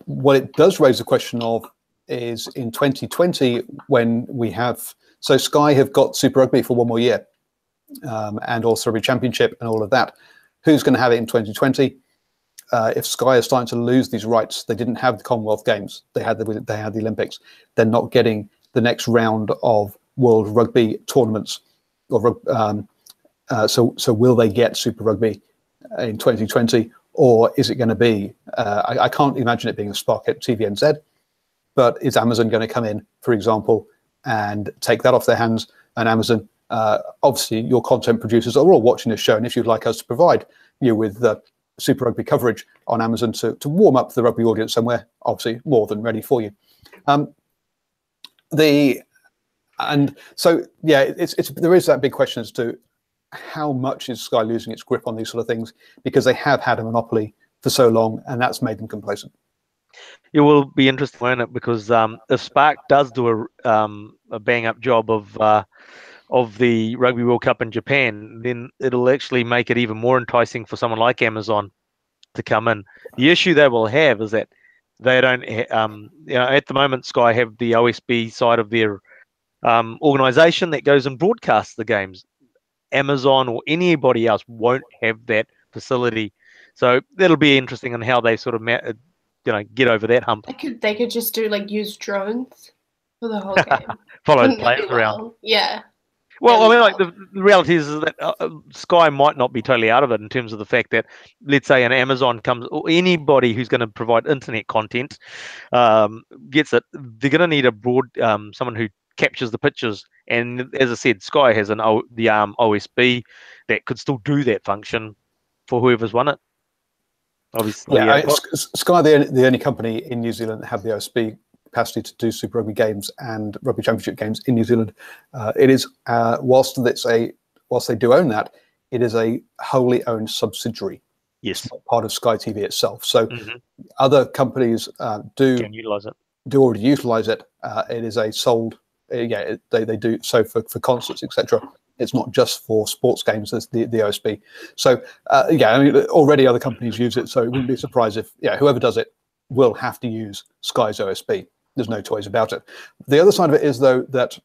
What it does raise the question of is in 2020 when we have... So Sky have got Super Rugby for one more year and also Rugby Championship and all of that. Who's going to have it in 2020? If Sky is starting to lose these rights, they didn't have the Commonwealth Games. They had the Olympics. They're not getting the next round of World Rugby tournaments. So will they get Super Rugby in 2020, or is it going to be? I can't imagine it being a Spark at TVNZ, but is Amazon going to come in, for example, and take that off their hands? And Amazon, obviously, your content producers are all watching this show, and if you'd like us to provide you with Super Rugby coverage on Amazon to warm up the rugby audience somewhere, obviously more than ready for you. So yeah, there is that big question as to how much is Sky losing its grip on these sort of things, because they have had a monopoly for so long, and that's made them complacent. It will be interesting, won't it? Because if Spark does do a bang-up job of the Rugby World Cup in Japan, then it'll actually make it even more enticing for someone like Amazon to come in. The issue they will have is that they don't, at the moment, Sky have the OSB side of their organization that goes and broadcasts the games. Amazon or anybody else won't have that facility. So that'll be interesting on how they sort of, get over that hump. They could just do use drones for the whole game. Follow the players around. Yeah. Well, I mean, like the reality is that Sky might not be totally out of it in terms of the fact that, let's say, an Amazon comes, or anybody who's going to provide internet content gets it. They're going to need a broad someone who captures the pictures. And as I said, Sky has the OSB that could still do that function for whoever's won it. Obviously, yeah. Sky, the only company in New Zealand that have the OSB capacity to do Super Rugby games and Rugby Championship games in New Zealand. It is whilst they do own that, it is a wholly owned subsidiary. Yes, it's not part of Sky TV itself. So other companies do already utilize it. It is a sold. They do so for concerts, etc. It's not just for sports games. There's the OSB. So I mean, already other companies use it. So it wouldn't be surprised if whoever does it will have to use Sky's OSB. There's no toys about it. The other side of it is, though, that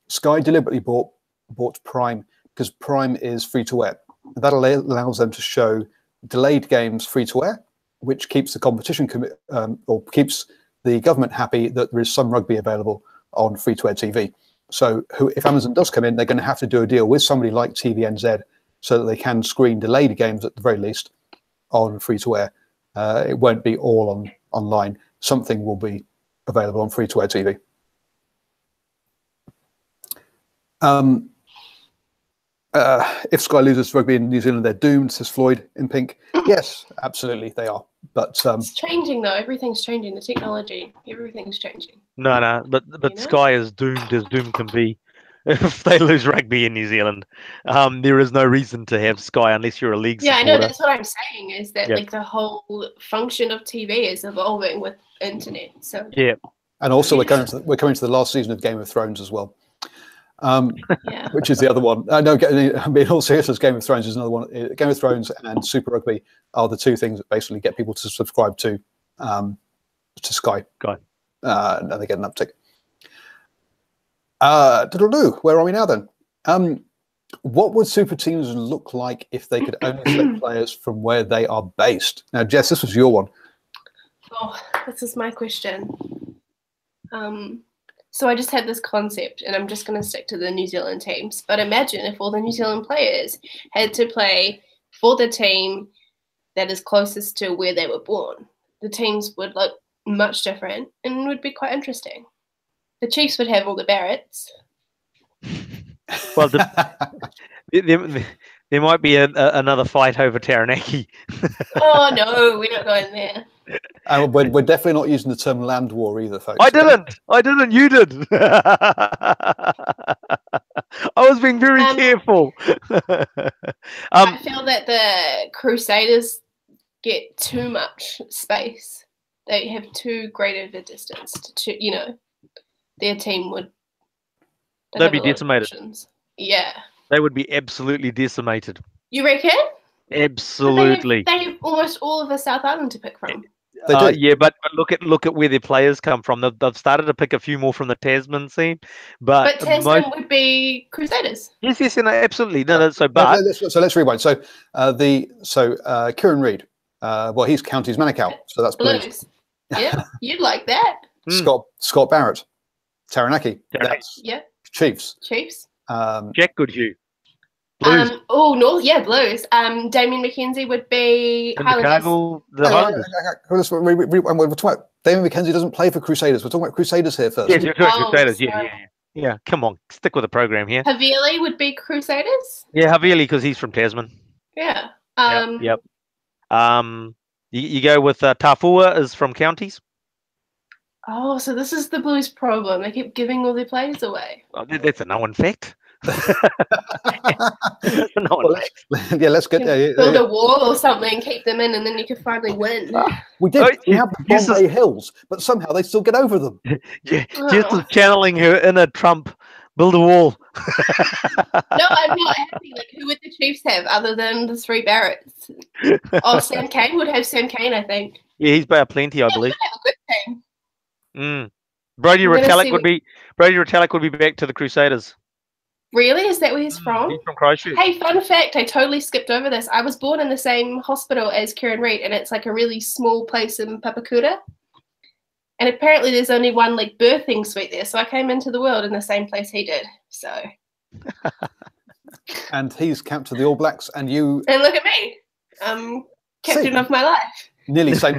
Sky deliberately bought Prime because Prime is free to air. That allows them to show delayed games free to air, which keeps the competition or keeps the government happy that there is some rugby available on free to air TV. So if Amazon does come in, they're going to have to do a deal with somebody like TVNZ so that they can screen delayed games at the very least on free to air. It won't be all online. Something will be available on free-to-air TV. If Sky loses rugby in New Zealand, they're doomed, says Floyd in pink. Yes, absolutely, they are. But it's changing, though. Everything's changing. The technology, everything's changing. No, but Sky is doomed as doom can be. If they lose rugby in New Zealand, there is no reason to have Sky unless you're a league supporter. Yeah, I know. That's what I'm saying. Is that like the whole function of TV is evolving with internet. So yeah, and also we're coming to the last season of Game of Thrones as well, which is the other one. No, I mean, all seriousness, Game of Thrones is another one. Game of Thrones and Super Rugby are the two things that basically get people to subscribe to Sky. And they get an uptick. Where are we now then? What would super teams look like if they could only select players from where they are based? Now, Jess, this was your one. Oh, this is my question. So I just had this concept, and I'm just going to stick to the New Zealand teams. But imagine if all the New Zealand players had to play for the team that is closest to where they were born. The teams would look much different and would be quite interesting. The Chiefs would have all the Barretts. Well, there might be another fight over Taranaki. Oh, no, we're not going there. We're definitely not using the term land war either, folks. I didn't. You did. I was being very careful. I feel that the Crusaders get too much space. They have too great of a distance to, their team would. They'd be decimated. Yeah. They would be absolutely decimated. You reckon? Absolutely. They have almost all of the South Island to pick from. They do. Yeah, but look at where their players come from. They've started to pick a few more from the Tasman scene, but Tasman would be Crusaders. Yes, absolutely. So let's rewind. So Kieran Reid, well, he's Counties Manukau, so that's Blues. Yeah, you'd like that. Scott Barrett, Taranaki. Chiefs. Jack Goodhue. Blues. North, Blues. Damien McKenzie would be Highlanders. We're talking about Damien McKenzie doesn't play for Crusaders. We're talking about Crusaders here first. Yes, you're talking Crusaders. Yeah. Come on, stick with the program here. Havili would be Crusaders. Yeah, Havili because he's from Tasman. Yeah. Yep. You go with Tafua is from Counties. Oh, so this is the Blues' problem. They keep giving all their players away. Oh, that's a known fact. Let's get there. Build a wall or something, keep them in, and then you can finally win. We did. We have the Bombay Hills, but somehow they still get over them. Just channeling her inner Trump. Build a wall. No, I'm not happy. Like, who would the Chiefs have other than the three Barretts? Oh, Sam Cane would have Sam Cane, I think. Yeah, he's by plenty, I believe. Have a good team. Brody Retallick would be back to the Crusaders. Really? Is that where he's from? He's from Christchurch. Hey, fun fact, I totally skipped over this. I was born in the same hospital as Kieran Reid, and it's like a really small place in Papakura. And apparently there's only one like birthing suite there. So I came into the world in the same place he did. So. And he's captain of the All Blacks, and you. And look at me. Captain of my life. Nearly same.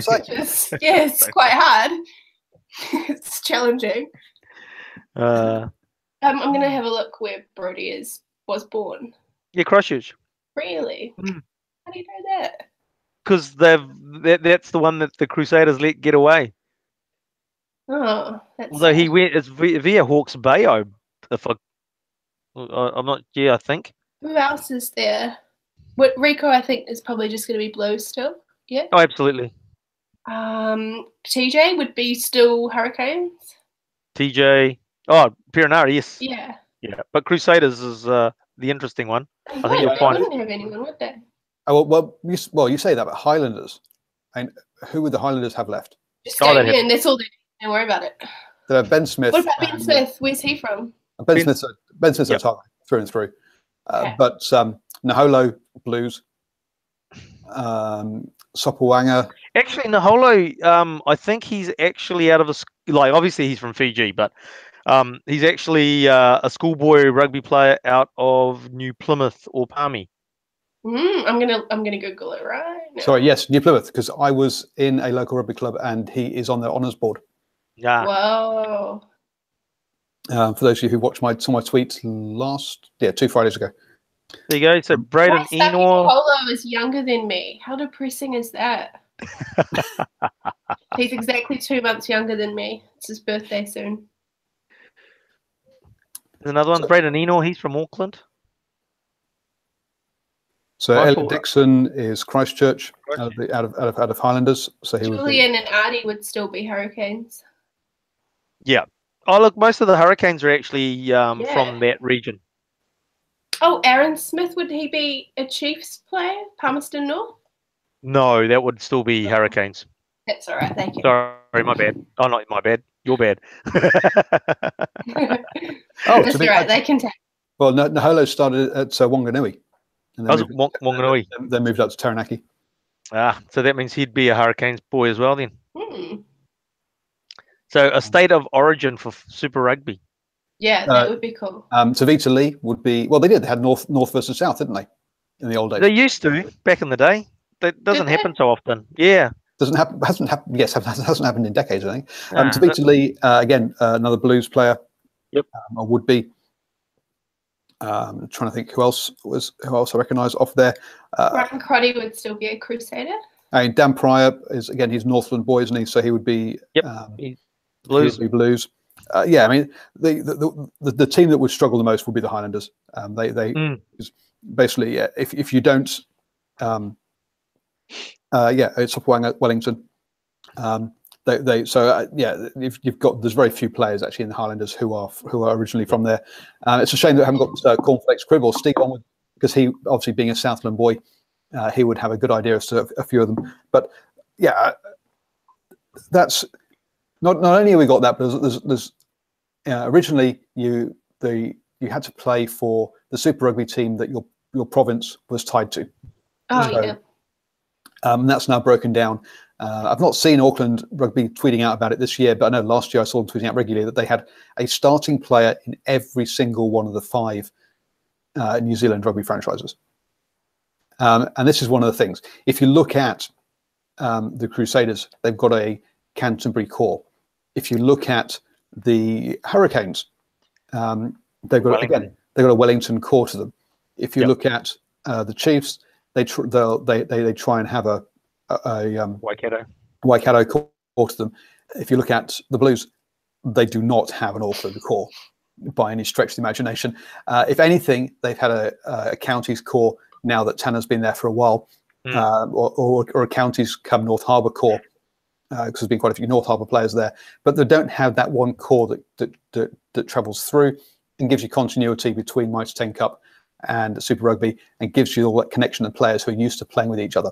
Yeah, it's quite hard. It's challenging. I'm going to have a look where Brody was born. Yeah, Christchurch. Really? Mm. How do you know that? Because that's the one that the Crusaders let get away. Oh, that's Although he went, it's via Hawke's Bay. I'm not. Yeah, I think. Who else is there? Rico, I think, is probably just going to be Blues still. Yeah. Oh, absolutely. TJ would be still Hurricanes. TJ. Oh, Piranara, yes. Yeah. Yeah, but Crusaders is the interesting one. I think you'll find. They wouldn't have anyone, would they? Oh well, you say that, but Highlanders. And who would the Highlanders have left? Just going in. That's all they do. Don't worry about it. They have Ben Smith. What about Ben Smith? Where's he from? Ben Smith's a target through and through. Okay. But Naholo, Blues. Sopawanga. Actually, Naholo, I think he's actually out of obviously he's from Fiji, but he's actually a schoolboy rugby player out of New Plymouth or Palmy. I'm gonna Google it right now. Sorry, yes, New Plymouth, because I was in a local rugby club and he is on their honours board. Yeah. Whoa. For those of you who watched some of my tweets 2 Fridays ago. There you go. So Braden Enor. Polo is younger than me. How depressing is that? He's exactly 2 months younger than me. It's his birthday soon. There's another one, Braden Enor. He's from Auckland. So Elliot Dixon is Christchurch, out of Highlanders. So he Julian and Artie would still be Hurricanes. Yeah. Oh, look, most of the Hurricanes are actually from that region. Oh, Aaron Smith, would he be a Chiefs player? Palmerston North? No, that would still be Hurricanes. That's all right, thank you. Sorry, my bad. Oh, not my bad. Your bad. That's all right, they can take. Well, Naholo started at Wanganui. And then Wanganui. Then moved up to Taranaki. So that means he'd be a Hurricanes boy as well then. So a state of origin for Super Rugby. Yeah, that would be cool. Tavita Lee would be. Well, they did. They had North versus South, didn't they? In the old days. They used to back in the day. That doesn't happen so often. Yeah. Hasn't happened. Yes, hasn't happened in decades, I think. Tavita Lee, again, another Blues player. Yep. Or would be. Trying to think who else I recognise off there. Ryan Crotty would still be a Crusader. I mean, Dan Pryor he's Northland boy, isn't he? So he would be. Yep. Blues. He would be Blues. Yeah, I mean, the team that would struggle the most would be the Highlanders. Basically, if you don't, it's Sopawanga, Wellington. If you've got, there's very few players actually in the Highlanders who are originally from there. It's a shame that we haven't got Cornflakes Cribb or Steve on, because he, obviously being a Southland boy, he would have a good idea as to a few of them. But yeah, that's not only have we got that, but there's originally you had to play for the Super Rugby team that your province was tied to. Yeah. That's now broken down. I've not seen Auckland Rugby tweeting out about it this year, but I know last year I saw them tweeting out regularly that they had a starting player in every single one of the 5 New Zealand rugby franchises. And this is one of the things. If you look at the Crusaders, they've got a Canterbury core. If you look at the Hurricanes, they've got a Wellington core to them. If you look at the Chiefs, they try and have a Waikato core to them. If you look at the Blues, they do not have an Auckland core by any stretch of the imagination. If anything, they've had a counties core now that Tanner's been there for a while, or a counties come North Harbour core, because there's been quite a few North Harbour players there, but they don't have that one core that travels through and gives you continuity between Mitre 10 Cup and Super Rugby, and gives you all that connection of players who are used to playing with each other.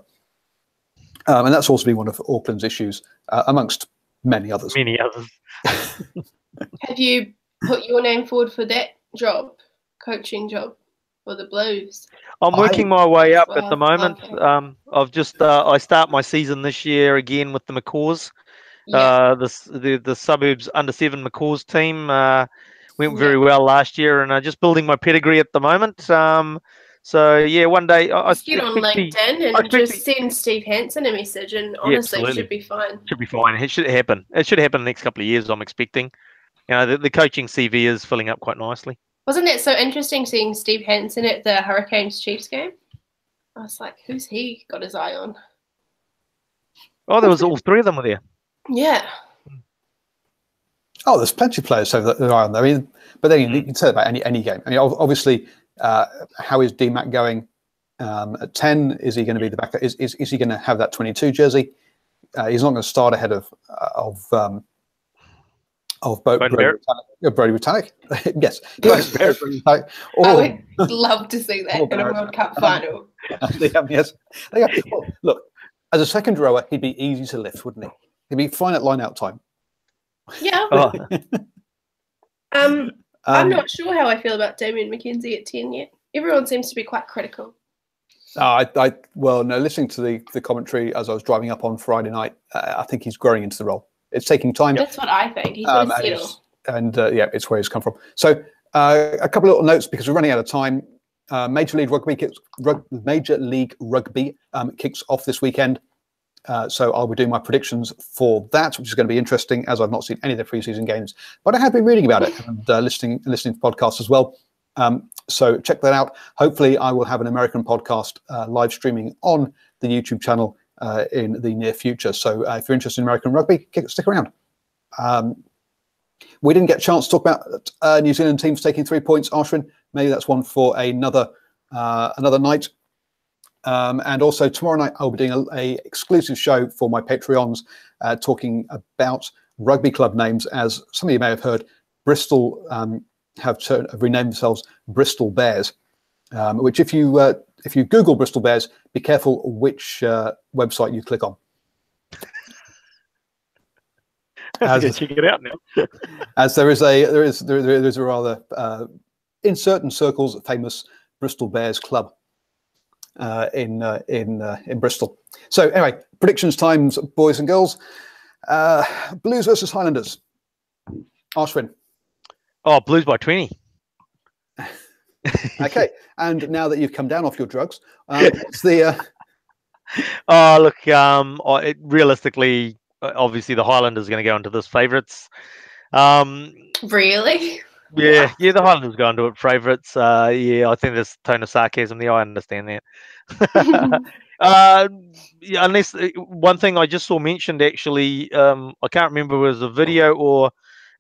And that's also been one of Auckland's issues, amongst many others. Have you put your name forward for that job, coaching job, for the Blues? I'm working my way up at the moment. Okay. I've just I start my season this year again with the Macaws, Yeah. The suburbs under 7 McCaw's team went very well last year, and just building my pedigree at the moment. So yeah, one day I Just get on LinkedIn and just send Steve Hansen a message, and honestly, absolutely. should be fine. Should be fine. It should happen. It should happen in the next couple of years, I'm expecting. You know, the coaching CV is filling up quite nicely. Wasn't it so interesting seeing Steve Hansen at the Hurricanes Chiefs game? I was like, who's he got his eye on? Oh, there was all three of them were there. Yeah. Oh, there's plenty of players have their eye on there. I mean, but then you can say about any game. I mean, obviously, how is DMAC going at 10? Is he going to be the backup? Is he going to have that 22 jersey? He's not going to start ahead of Brody Botanic. Yes. I would love to see that in a World Cup final. Yes. Well, look, as a second rower, he'd be easy to lift, wouldn't he? He'd be fine at line-out time. Yeah. Oh. I'm not sure how I feel about Damien McKenzie at 10 yet. Everyone seems to be quite critical. Well, no, listening to the commentary as I was driving up on Friday night, I think he's growing into the role. It's taking time. That's what I think. He's going to settle. And it's where he's come from. So a couple of little notes because we're running out of time. Major League Rugby kicks off this weekend. So I'll be doing my predictions for that, which is going to be interesting as I've not seen any of the preseason games, but I have been reading about it and listening to podcasts as well. So check that out. Hopefully I will have an American podcast live streaming on the YouTube channel in the near future. So if you're interested in American rugby, stick around. We didn't get a chance to talk about New Zealand teams taking 3 points. Ashwin, maybe that's one for another night. And also tomorrow night, I'll be doing a exclusive show for my Patreons, talking about rugby club names. As some of you may have heard, Bristol have renamed themselves Bristol Bears. Which, if you Google Bristol Bears, be careful which website you click on. Check it out now. As there is a rather in certain circles famous Bristol Bears club in Bristol. So anyway, predictions times, boys and girls. Blues versus Highlanders. Ashwin. Oh, Blues by 20. Okay, and now that you've come down off your drugs, what's the? Oh, look. Realistically, obviously the Highlanders are going to go into this favourites. Really? Yeah, the Highlanders go into it favourites. I think there's a tone of sarcasm there. I understand that. Unless one thing I just saw mentioned, actually, I can't remember if it was a video or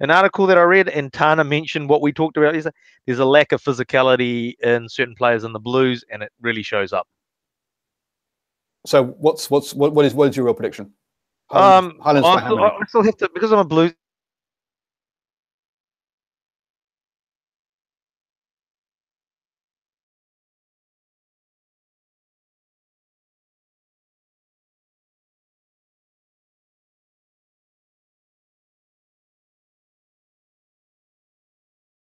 an article that I read, and Tana mentioned what we talked about. There's a lack of physicality in certain players in the Blues, and it really shows up. So what is your real prediction? Highlanders I still have to, because I'm a Blues.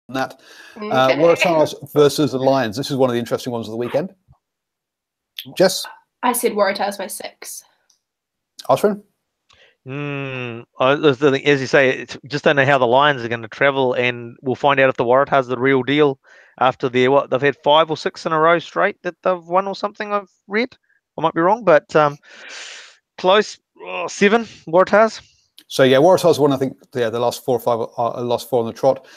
That Waratahs versus the Lions. This is one of the interesting ones of the weekend. Jess? I said Waratahs by 6. Ashwin? As you say, just don't know how the Lions are going to travel, and we'll find out if the Waratahs are the real deal after they've had 5 or 6 in a row straight that they've won or something. I've read. I might be wrong, but close. 7 Waratahs. So yeah, Waratahs won. I think the last 4 or 5 are last 4 on the trot.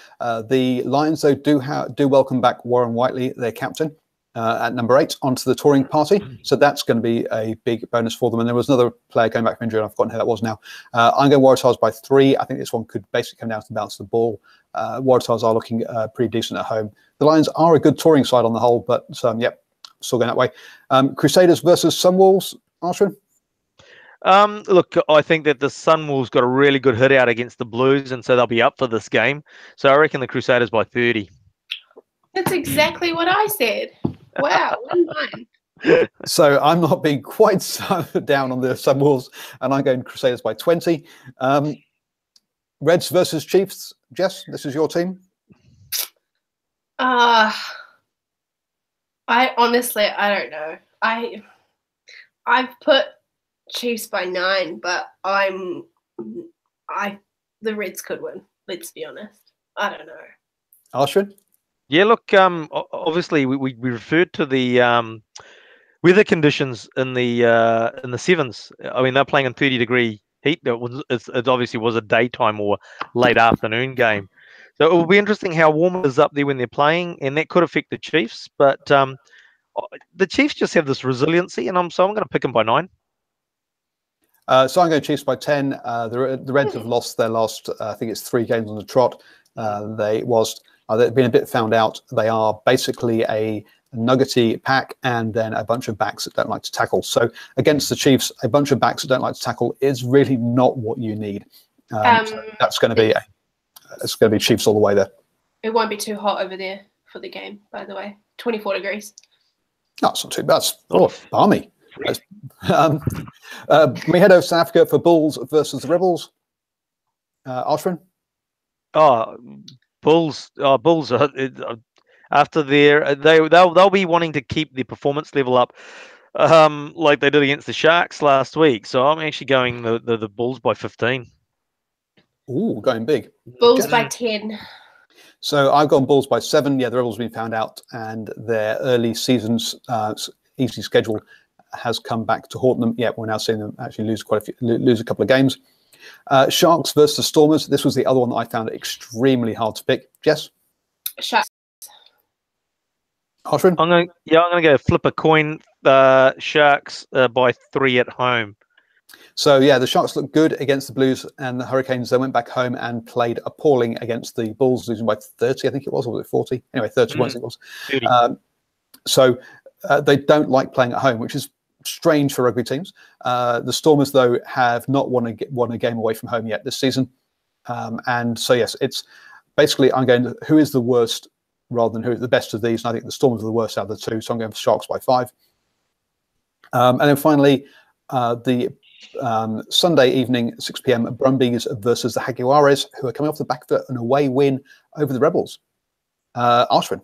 The Lions though do welcome back Warren Whiteley, their captain, at number 8 onto the touring party. So that's going to be a big bonus for them. And there was another player going back from injury, and I've forgotten who that was now. I'm going Waratahs by 3. I think this one could basically come down to the bounce of the ball. Waratahs are looking pretty decent at home. The Lions are a good touring side on the whole, but still going that way. Crusaders versus Sunwolves. Ashwin? Look, I think that the Sunwolves got a really good hit out against the Blues, and so they'll be up for this game. So I reckon the Crusaders by 30. That's exactly what I said. Wow, 1-1. So I'm not being quite so down on the Sunwolves, and I'm going Crusaders by 20. Reds versus Chiefs. Jess, this is your team. I honestly, I don't know. I've put Chiefs by 9, but I'm the Reds could win. Let's be honest. I don't know. Ashwin? Yeah, look, obviously we referred to the weather conditions in the sevens. I mean, they're playing in 30-degree heat. It obviously was a daytime or late afternoon game. So it will be interesting how warm it is up there when they're playing, and that could affect the Chiefs. But the Chiefs just have this resiliency, and so I'm going to pick them by 9. So I'm going Chiefs by 10. The Reds have lost their last, I think it's 3 games on the trot. They've been a bit found out. They are basically a nuggety pack and then a bunch of backs that don't like to tackle. So against the Chiefs, a bunch of backs that don't like to tackle is really not what you need. So that's going to be Chiefs all the way there. It won't be too hot over there for the game, by the way. 24 degrees. That's not too bad. That's balmy. We head over to South Africa for Bulls versus the Rebels. Ashwin? Bulls are after they'll be wanting to keep the performance level up, like they did against the Sharks last week. So I'm actually going the Bulls by 15. Ooh, going big. Bulls by 10. So I've gone Bulls by 7. Yeah, the Rebels have been found out, and their early season's easy schedule has come back to haunt them. Yeah, we're now seeing them actually lose a couple of games. Sharks versus Stormers. This was the other one that I found extremely hard to pick. Jess? Sharks. Ashwin? I'm going to go flip a coin. Sharks by 3 at home. So yeah, the Sharks looked good against the Blues, and the Hurricanes then went back home and played appalling against the Bulls, losing by 30, I think it was, or was it 40? Anyway, 30 points I think it was. So they don't like playing at home, which is strange for rugby teams. The Stormers, though, have not won a game away from home yet this season. And so, yes, it's basically I'm going to who is the worst rather than who is the best of these. And I think the Stormers are the worst out of the two, so I'm going for Sharks by 5. And then finally, the Sunday evening, 6 p.m, Brumbies versus the Jaguares, who are coming off the back of an away win over the Rebels. Ashwin?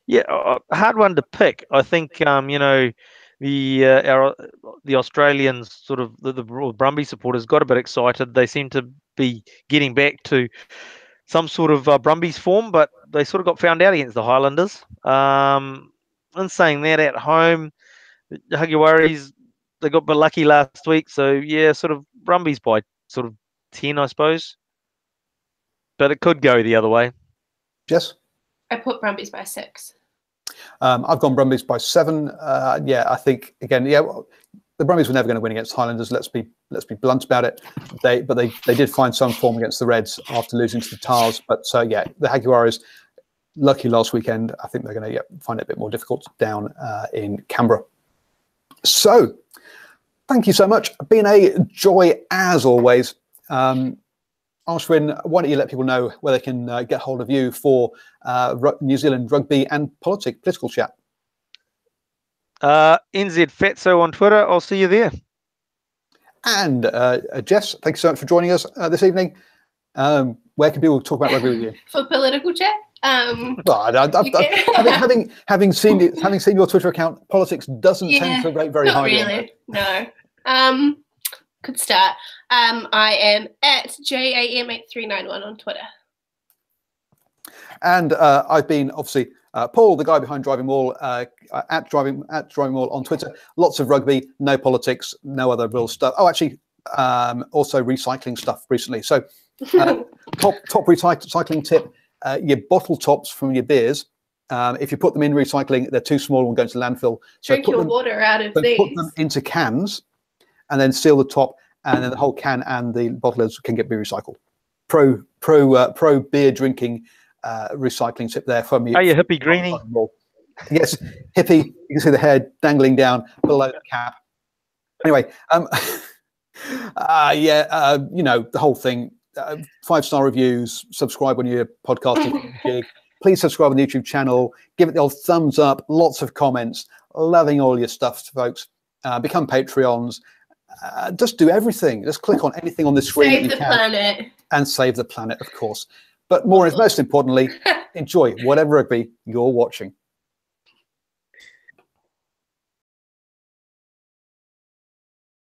Yeah, a hard one to pick. I think the Australians, sort of the Brumby supporters, got a bit excited. They seem to be getting back to some sort of Brumbies form, but they sort of got found out against the Highlanders. And saying that, at home, the Jaguares, they got a bit lucky last week. So yeah, sort of Brumbies by sort of 10, I suppose. But it could go the other way. Yes. I put Brumbies by 6. I've gone Brumbies by 7. Yeah, I think again, the Brumbies were never going to win against Highlanders. Let's be blunt about it. They did find some form against the Reds after losing to the Tars. But yeah, the Jaguares, lucky last weekend. I think they're going to find it a bit more difficult down in Canberra. So, thank you so much. Been a joy as always. Ashwin, why don't you let people know where they can get hold of you for New Zealand rugby and political chat? NZ Fatso on Twitter. I'll see you there. And Jess, thank you so much for joining us this evening. Where can people talk about rugby with you? For political chat? Having seen your Twitter account, politics doesn't tend to rate very highly. Really, no. Could start. I am at JAM8391 on Twitter. And I've been obviously Paul, the guy behind DrivingMaul, at DrivingMaul on Twitter. Lots of rugby, no politics, no other real stuff. Oh, actually, also recycling stuff recently. So, top recycling tip: your bottle tops from your beers. If you put them in recycling, they're too small and go into landfill. So drink your water out of these. Put them into cans, and then seal the top, and then the whole can and the bottle can be recycled. Pro beer drinking recycling tip there from you. Are you hippie greenie? Yes, hippie. You can see the hair dangling down below the cap. Anyway, the whole thing. 5-star reviews. Subscribe on your podcasting gig. Please subscribe on the YouTube channel. Give it the old thumbs up. Lots of comments. Loving all your stuff, folks. Become Patreons. Just do everything. Just click on anything on the screen. Save the planet. And save the planet, of course. But most importantly, enjoy whatever rugby you're watching.